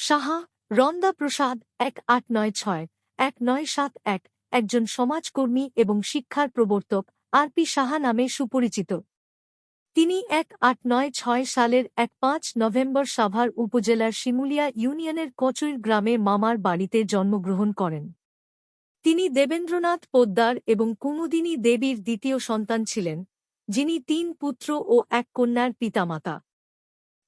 সাহা, রন্দা প্রসাদ 1896-1971 একজন সমাজকর্মী এবং শিক্ষার প্রবর্তক আর.পি. সাহা নামে সুপরিচিত। তিনি 1896 সালের 5 নভেম্বর সাভার উপজেলার শিমুলিয়া ইউনিয়নের কচুইর গ্রামে মামার বাড়িতে জন্মগ্রহণ করেন। তিনি দেবেন্দ্রনাথ পোদ্দার এবং কুমুদিনী দেবীর দ্বিতীয় সন্তান ছিলেন, যিনি 3 পুত্র ও 1 কন্যার পিতামাতা।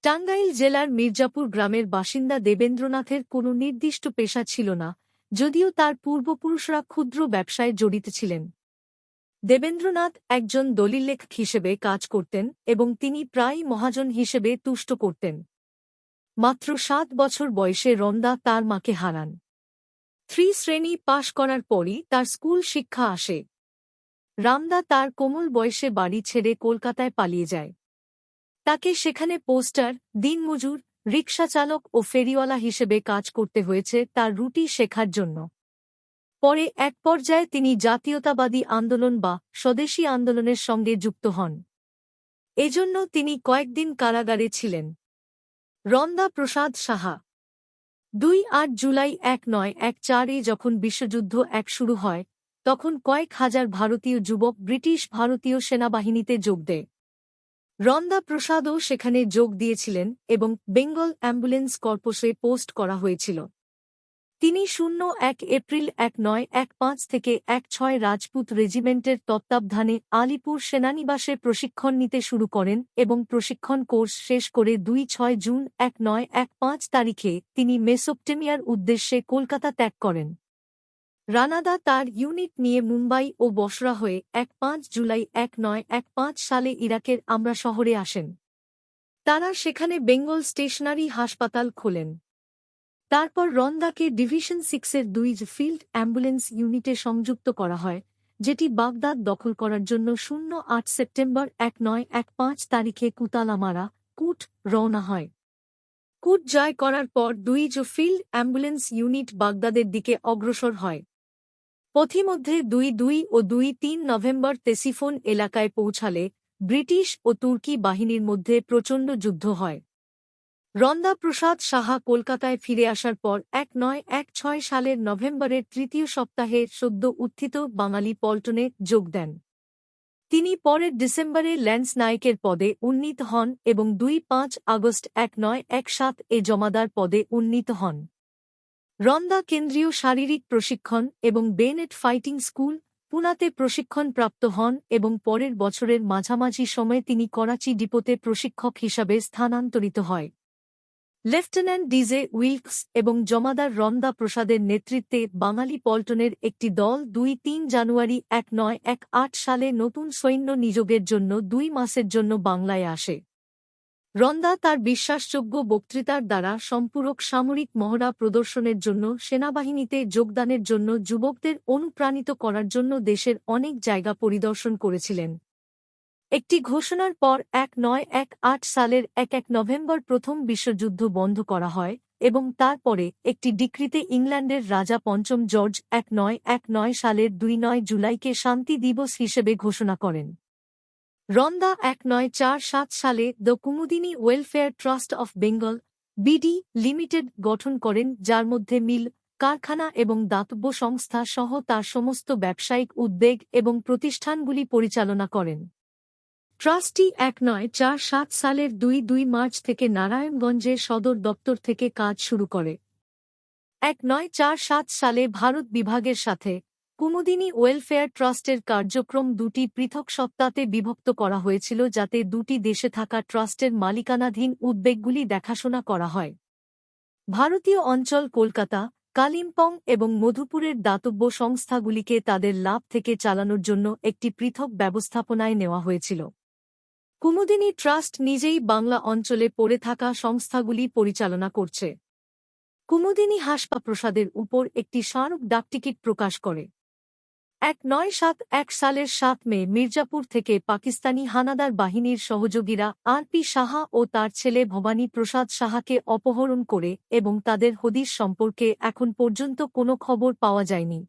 টাঙ্গাইল জেলার মির্জাপুর গ্রামের বাসিন্দা দেবেন্দ্রনাথের কোনো নির্দিষ্ট পেশা ছিল না, যদিও তার পূর্বপুরুষরা ক্ষুদ্র ব্যবসায় জড়িত ছিলেন। দেবেন্দ্রনাথ একজন দলিললেখক হিসেবে কাজ করতেন এবং তিনি প্রায়ই মহাজন হিসেবে তুষ্ট করতেন। মাত্র 7 বছর বয়সে রন্দা তার মাকে হারান। 3 শ্রেণী পাশ করার পরই তার স্কুল শিক্ষা আসে। রামদা তার কোমল বয়সে বাড়ি ছেড়ে কলকাতায় পালিয়ে যায়। তাকে সেখানে পোস্টার, দিনমজুর, রিকশাচালক ও ফেরিওয়ালা হিসেবে কাজ করতে হয়েছে তার রুটি শেখার জন্য। পরে এক পর্যায়ে তিনি জাতীয়তাবাদী আন্দোলন বা স্বদেশী আন্দোলনের সঙ্গে যুক্ত হন। এজন্য তিনি কয়েকদিন কারাগারে ছিলেন। রন্দা প্রসাদ সাহা 2-8 জুলাই 1914-এ যখন বিশ্বযুদ্ধ শুরু হয়, তখন কয়েক হাজার ভারতীয় যুবক ব্রিটিশ ভারতীয় সেনাবাহিনীতে যোগ দেয়। রন্দা প্রসাদও সেখানে যোগ দিয়েছিলেন এবং বেঙ্গল অ্যাম্বুলেন্স কর্পসে পোস্ট করা হয়েছিল। তিনি 01 এপ্রিল 1915 থেকে 16 রাজপুত রেজিমেন্টের তত্ত্বাবধানে আলিপুর সেনানিবাসে প্রশিক্ষণ নিতে শুরু করেন এবং প্রশিক্ষণ কোর্স শেষ করে 2-6 জুন 1915 তারিখে তিনি মেসোপটেমিয়ার উদ্দেশ্যে কলকাতা ত্যাগ করেন। রানাদা তার ইউনিট নিয়ে মুম্বাই ও বসরা হয়ে 5 জুলাই 1915 সালে ইরাকের আমরা শহরে আসেন। তারা সেখানে বেঙ্গল স্টেশনারি হাসপাতাল খোলেন। তারপর রন্দাকে ডিভিশন 6-এর 2 ফিল্ড অ্যাম্বুলেন্স ইউনিটে সংযুক্ত করা হয়, যেটি বাগদাদ দখল করার জন্য 08 সেপ্টেম্বর 1915 তারিখে কুতালামারা, কুট রওনা হয়। কুট জয় করার পর 2 ফিল্ড অ্যাম্বুলেন্স ইউনিট বাগদাদের দিকে অগ্রসর হয়। পথিমধ্যে 2-2 ও 2-3 নভেম্বর তেসিফোন এলাকায় পৌঁছালে ব্রিটিশ ও তুর্কি বাহিনীর মধ্যে প্রচণ্ড যুদ্ধ হয়। রন্দা প্রসাদ সাহা কলকাতায় ফিরে আসার পর 1916 সালের নভেম্বরের 3য় সপ্তাহে সদ্য উত্থিত বাঙালি পল্টনে যোগ দেন। তিনি পরের ডিসেম্বরে ল্যান্স নায়েকের পদে উন্নীত হন এবং 2-5 আগস্ট 1917-এ জমাদার পদে উন্নীত হন। রন্দা কেন্দ্রীয় শারীরিক প্রশিক্ষণ এবং বেনেট ফাইটিং স্কুল, পুনাতে প্রশিক্ষণপ্রাপ্ত হন এবং পরের বছরের মাঝামাঝি সময়ে তিনি করাচি ডিপোতে প্রশিক্ষক হিসাবে স্থানান্তরিত হয়। লেফটেন্যান্ট ডিজে উইলকস এবং জমাদার রন্দা প্রসাদের নেতৃত্বে বাঙালি পল্টনের একটি দল 2-3 জানুয়ারি 1918 সালে নতুন সৈন্য নিযোগের জন্য 2 মাসের জন্য বাংলায় আসে। রন্দা তার বিশ্বাসযোগ্য বক্তৃতার দ্বারা সম্পূরক সামরিক মহড়া প্রদর্শনের জন্য সেনাবাহিনীতে যোগদানের জন্য যুবকদের অনুপ্রাণিত করার জন্য দেশের অনেক জায়গা পরিদর্শন করেছিলেন। একটি ঘোষণার পর 1918 সালের 1 নভেম্বর প্রথম বিশ্বযুদ্ধ বন্ধ করা হয় এবং তারপরে একটি ডিক্রিতে ইংল্যান্ডের রাজা পঞ্চম জর্জ 1919 সালের 2 জুলাইকে শান্তি দিবস হিসেবে ঘোষণা করেন। রন্দা 1947 সালে the Kumudini welfare trust of Bengal BD limited গঠন করেন, যার মধ্যে মিল, কারখানা এবং দাতব্য সংস্থা সহ তার সমস্ত ব্যবসায়িক উদ্যোগ এবং প্রতিষ্ঠানগুলি পরিচালনা করেন। ট্রাস্টটি 1947 সালের 2 মার্চ থেকে নারায়ণগঞ্জের সদর দপ্তর থেকে কাজ শুরু করে। 1947 সালে ভারত বিভাগের সাথে কুমুদিনী ওয়েলফেয়ার ট্রাস্টের কার্যক্রম 2টি পৃথক সত্তাতে বিভক্ত করা হয়েছিল, যাতে 2টি দেশে থাকা ট্রাস্টের মালিকানাধীন উদ্যোগগুলি দেখাশোনা করা হয়। ভারতীয় অঞ্চল কলকাতা, কালিম্পং এবং মধুপুরের দাতব্য সংস্থাগুলিকে তাদের লাভ থেকে চালানোর জন্য একটি পৃথক ব্যবস্থাপনায় নেওয়া হয়েছিল। কুমুদিনী ট্রাস্ট নিজেই বাংলা অঞ্চলে পড়ে থাকা সংস্থাগুলি পরিচালনা করছে। কুমুদিনী হাসপাতালের উপর একটি স্মারক ডাকটিকিট প্রকাশ করে। 1971 সালের 7 মে মির্জাপুর থেকে পাকিস্তানি হানাদার বাহিনীর সহযোগীরা আর.পি. সাহা ও তার ছেলে ভবানী প্রসাদ সাহাকে অপহরণ করে এবং তাদের হদিস সম্পর্কে এখন পর্যন্ত কোনো খবর পাওয়া যায়নি।